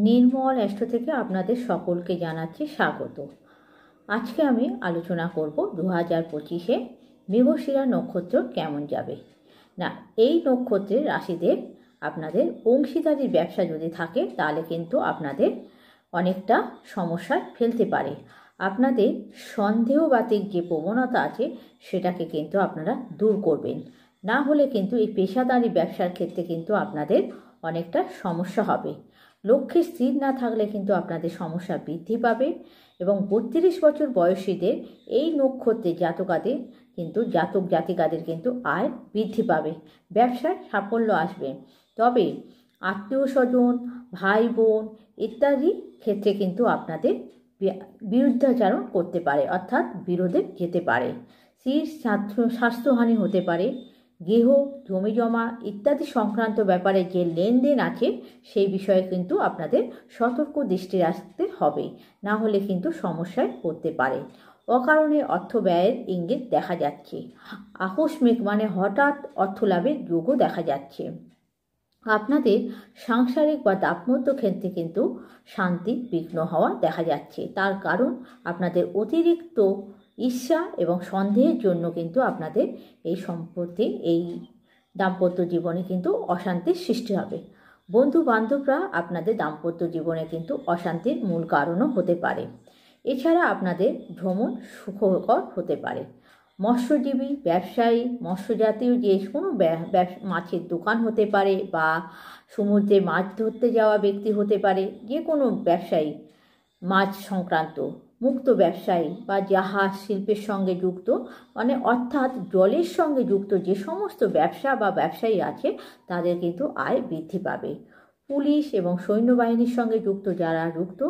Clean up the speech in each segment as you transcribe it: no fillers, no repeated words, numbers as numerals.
নির্মল astro থেকে আপনাদের সকলকে জানাচ্ছি স্বাগত। আজকে আমি আলোচনা করব 2025-এ মৃগশিরা নক্ষত্র কেমন যাবে। না, এই নক্ষত্রের রাশিদের আপনাদের অংশীদারির ব্যবসা যদি থাকে তাহলে কিন্তু আপনাদের অনেকটা সমস্যায় ফেলতে পারে। আপনাদের সন্দেহবাতিক যে প্রবণতা আছে সেটাকে কিন্তু আপনারা দূর করবেন, না হলে কিন্তু এই পেশাদারি ব্যবসার ক্ষেত্রে কিন্তু আপনাদের অনেকটা সমস্যা হবে। লক্ষ্যে স্থির না থাকলে কিন্তু আপনাদের সমস্যা বৃদ্ধি পাবে এবং 32 বছর বয়সীদের এই নক্ষত্রের জাতকাদের কিন্তু জাতিকাদের কিন্তু আয় বৃদ্ধি পাবে, ব্যবসায় সাফল্য আসবে। তবে আত্মীয় স্বজন, ভাই বোন ইত্যাদি ক্ষেত্রে কিন্তু আপনাদের বিরুদ্ধাচরণ করতে পারে, অর্থাৎ বিরোধে যেতে পারে। স্বাস্থ্যহানি হতে পারে। গৃহ, জমিজমা ইত্যাদি সংক্রান্ত ব্যাপারে যে লেনদেন আছে সেই বিষয়ে কিন্তু আপনাদের সতর্ক দৃষ্টি রাখতে হবে, না হলে কিন্তু সমস্যায় পড়তে পারে। অকারণে অর্থ ব্যয়ের ইঙ্গিত দেখা যাচ্ছে। আকস্মিক হঠাৎ অর্থ লাভের যোগও দেখা যাচ্ছে। আপনাদের সাংসারিক বা দাম্পত্য ক্ষেত্রে কিন্তু শান্তি বিঘ্ন হওয়া দেখা যাচ্ছে। তার কারণ আপনাদের অতিরিক্ত ঈর্ষা এবং সন্দেহের জন্য কিন্তু আপনাদের এই দাম্পত্য জীবনে কিন্তু অশান্তির সৃষ্টি হবে। বন্ধু বান্ধবরা আপনাদের দাম্পত্য জীবনে কিন্তু অশান্তির মূল কারণও হতে পারে। এছাড়া আপনাদের ভ্রমণ সুখকর হতে পারে। মৎস্যজীবী, ব্যবসায়ী, মৎস্যজাতীয় যে কোনো মাছের দোকান হতে পারে বা সমুদ্রে মাছ ধরতে যাওয়া ব্যক্তি হতে পারে, যে কোনো ব্যবসায়ী, মাছ সংক্রান্ত মুক্ত ব্যবসায়ী বা জাহাজ শিল্পের সঙ্গে যুক্ত অর্থাৎ জলের সঙ্গে যুক্ত যে সমস্ত ব্যবসা বা ব্যবসায়ী আছে তাদের কিন্তু আয় বৃদ্ধি পাবে। পুলিশ এবং সৈন্যবাহিনীর সঙ্গে যারা যুক্ত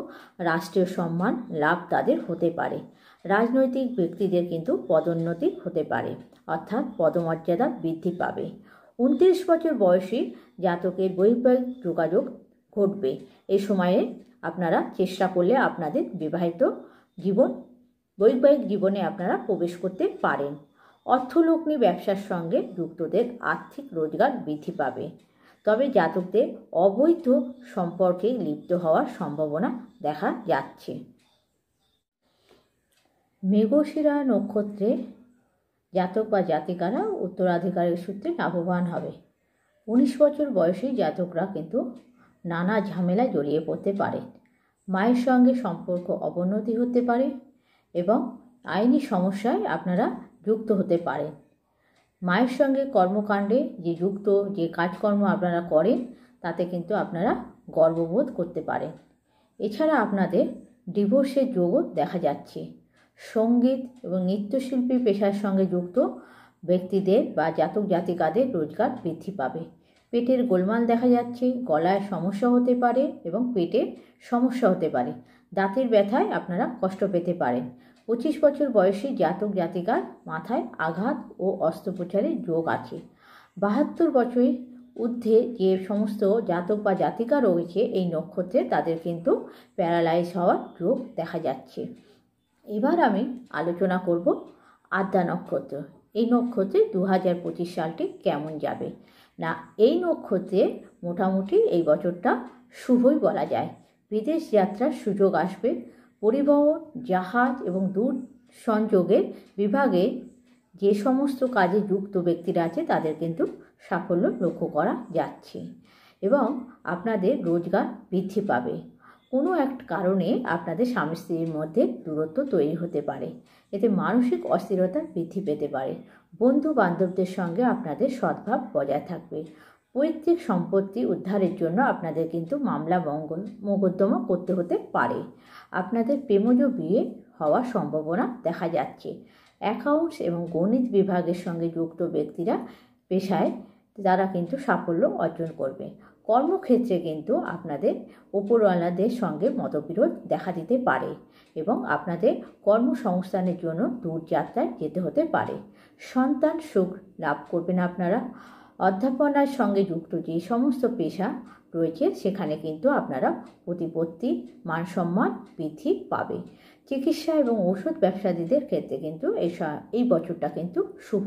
রাষ্ট্রীয় সম্মান লাভ তাদের হতে পারে। রাজনৈতিক ব্যক্তিদের কিন্তু পদোন্নতি হতে পারে, অর্থাৎ পদমর্যাদা বৃদ্ধি পাবে। 29 বছর বয়সী জাতকের বৈবাহিক যোগাযোগ ঘটবে। এই সময়ে আপনারা চেষ্টা করলে আপনাদের বৈবাহিক জীবনে আপনারা প্রবেশ করতে পারেন। অর্থলগ্নি ব্যবসার সঙ্গে যুক্তদের আর্থিক রোজগার বৃদ্ধি পাবে। তবে জাতকদের অবৈধ সম্পর্কে লিপ্ত হওয়ার সম্ভাবনা দেখা যাচ্ছে। মৃগশিরা নক্ষত্রে জাতক বা জাতিকারা উত্তরাধিকারের সূত্রে লাভবান হবে। 19 বছর বয়সী জাতকরা কিন্তু নানা ঝামেলায় জড়িয়ে পড়তে পারে। মায়ের সঙ্গে সম্পর্ক অবনতি হতে পারে এবং আইনি সমস্যায় আপনারা যুক্ত হতে পারেন। মায়ের সঙ্গে কর্মকাণ্ডে যে কাজকর্ম আপনারা করেন তাতে কিন্তু আপনারা গর্ববোধ করতে পারেন। এছাড়া আপনাদের ডিভোর্সের যোগও দেখা যাচ্ছে। সঙ্গীত এবং নৃত্যশিল্পী পেশার সঙ্গে যুক্ত ব্যক্তিদের বা জাতক জাতিকাদের রোজগার বৃদ্ধি পাবে। পেটের গোলমাল দেখা যাচ্ছে, গলায় সমস্যা হতে পারে এবং পেটে সমস্যা হতে পারে। দাঁতের ব্যথায় আপনারা কষ্ট পেতে পারেন। 25 বছর বয়সী জাতক জাতিকার মাথায় আঘাত ও অস্ত্রোপচারের যোগ আছে। 72 বছরের ঊর্ধ্বে যে সমস্ত জাতক বা জাতিকা রয়েছে এই নক্ষত্রে তাদের কিন্তু প্যারালাইজ হওয়ার যোগ দেখা যাচ্ছে। এবার আমি আলোচনা করব আদ্রা নক্ষত্র। এই নক্ষত্রে 2025 সালটি কেমন যাবে। না, এই নক্ষত্রে মোটামুটি এই বছরটা শুভই বলা যায়। বিদেশ যাত্রার সুযোগ আসবে। পরিবহন, জাহাজ এবং দূর সংযোগের বিভাগে যে সমস্ত কাজে যুক্ত ব্যক্তিরা আছে তাদের কিন্তু সাফল্য লক্ষ্য করা যাচ্ছে এবং আপনাদের রোজগার বৃদ্ধি পাবে। কোনো এক কারণে আপনাদের স্বামী স্ত্রীর মধ্যে দূরত্ব তৈরি হতে পারে, এতে মানসিক অস্থিরতা বৃদ্ধি পেতে পারে। বন্ধু বান্ধবদের সঙ্গে আপনাদের সদ্ভাব বজায় থাকবে। পৈতৃক সম্পত্তি উদ্ধারের জন্য আপনাদের কিন্তু মামলা মোকদ্দমা করতে হতে পারে। আপনাদের প্রেমজ বিয়ে হওয়ার সম্ভাবনা দেখা যাচ্ছে। অ্যাকাউন্টস এবং গণিত বিভাগের সঙ্গে যুক্ত ব্যক্তিরা পেশায় তারা কিন্তু সাফল্য অর্জন করবে। কর্মক্ষেত্রে কিন্তু আপনাদের উপরওয়ালাদের সঙ্গে মতবিরোধ দেখা দিতে পারে এবং আপনাদের কর্মসংস্থানের জন্য দূরযাত্রায় যেতে হতে পারে। সন্তান সুখ লাভ করবেন আপনারা। অধ্যাপনার সঙ্গে যুক্ত যে সমস্ত পেশা রয়েছে সেখানে কিন্তু আপনারা প্রতিপত্তি মানসম্মান বৃদ্ধি পাবে। চিকিৎসা এবং ঔষধ ব্যবসায়ীদের ক্ষেত্রে কিন্তু এই বছরটা কিন্তু শুভ।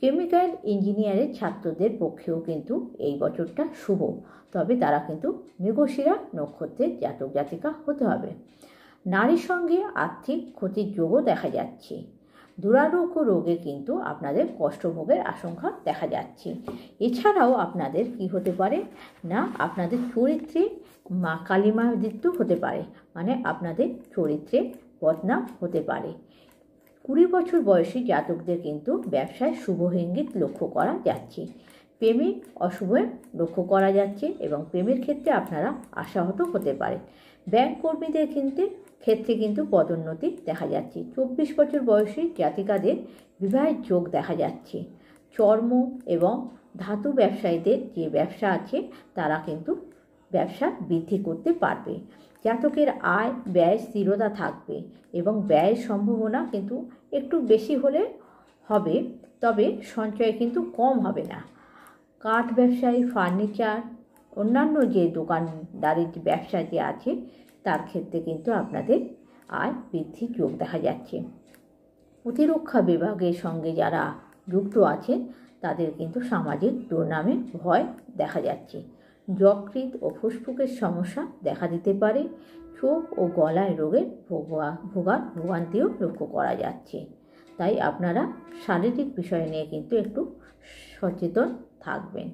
কেমিক্যাল ইঞ্জিনিয়ারের ছাত্রদের পক্ষেও কিন্তু এই বছরটা শুভ, তবে তারা কিন্তু মৃগশিরা নক্ষত্রের জাতক জাতিকা হতে হবে। নারীর সঙ্গে আর্থিক ক্ষতির যোগও দেখা যাচ্ছে। দুরারোগ্য রোগে কিন্তু আপনাদের কষ্টভোগের আশঙ্কা দেখা যাচ্ছে। এছাড়াও আপনাদের কি হতে পারে না, আপনাদের চরিত্রে কালিমাদিত্য হতে পারে, মানে আপনাদের চরিত্রে বদনাম হতে পারে। 20 বছর বয়সী জাতকদের কিন্তু ব্যবসায় শুভ ইঙ্গিত লক্ষ্য করা যাচ্ছে। প্রেমে অশুভ লক্ষ্য করা যাচ্ছে এবং প্রেমের ক্ষেত্রে আপনারা আশাহত হতে পারেন। ব্যাংক কর্মীদের ক্ষেত্রে কিন্তু পদোন্নতি দেখা যাচ্ছে। 24 বছর বয়সী জাতিকাদের বিবাহের যোগ দেখা যাচ্ছে। চর্ম এবং ধাতু ব্যবসায়ীদের যে ব্যবসা আছে তারা কিন্তু ব্যবসা বৃদ্ধি করতে পারবে। জাতকের আয় ব্যয় স্থিরতা থাকবে এবং ব্যয়ের সম্ভাবনা কিন্তু একটু বেশি হলে হবে, তবে সঞ্চয় কিন্তু কম হবে না। কাঠ ব্যবসায়ী, ফার্নিচার, অন্যান্য যে দোকানদারির ব্যবসা যে আছে তার ক্ষেত্রে কিন্তু আপনাদের আয় বৃদ্ধির যোগ দেখা যাচ্ছে। প্রতিরক্ষা বিভাগের সঙ্গে যারা যুক্ত আছেন তাদের কিন্তু সামাজিক দুর্নামে ভয় দেখা যাচ্ছে। যকৃৎ ও ফুসফুসের সমস্যা দেখা দিতে পারে। চোখ ও গলায় রোগের ভোগান্তিও লক্ষ্য করা যাচ্ছে। তাই আপনারা শারীরিক বিষয় নিয়ে কিন্তু একটু সচেতন থাকবেন।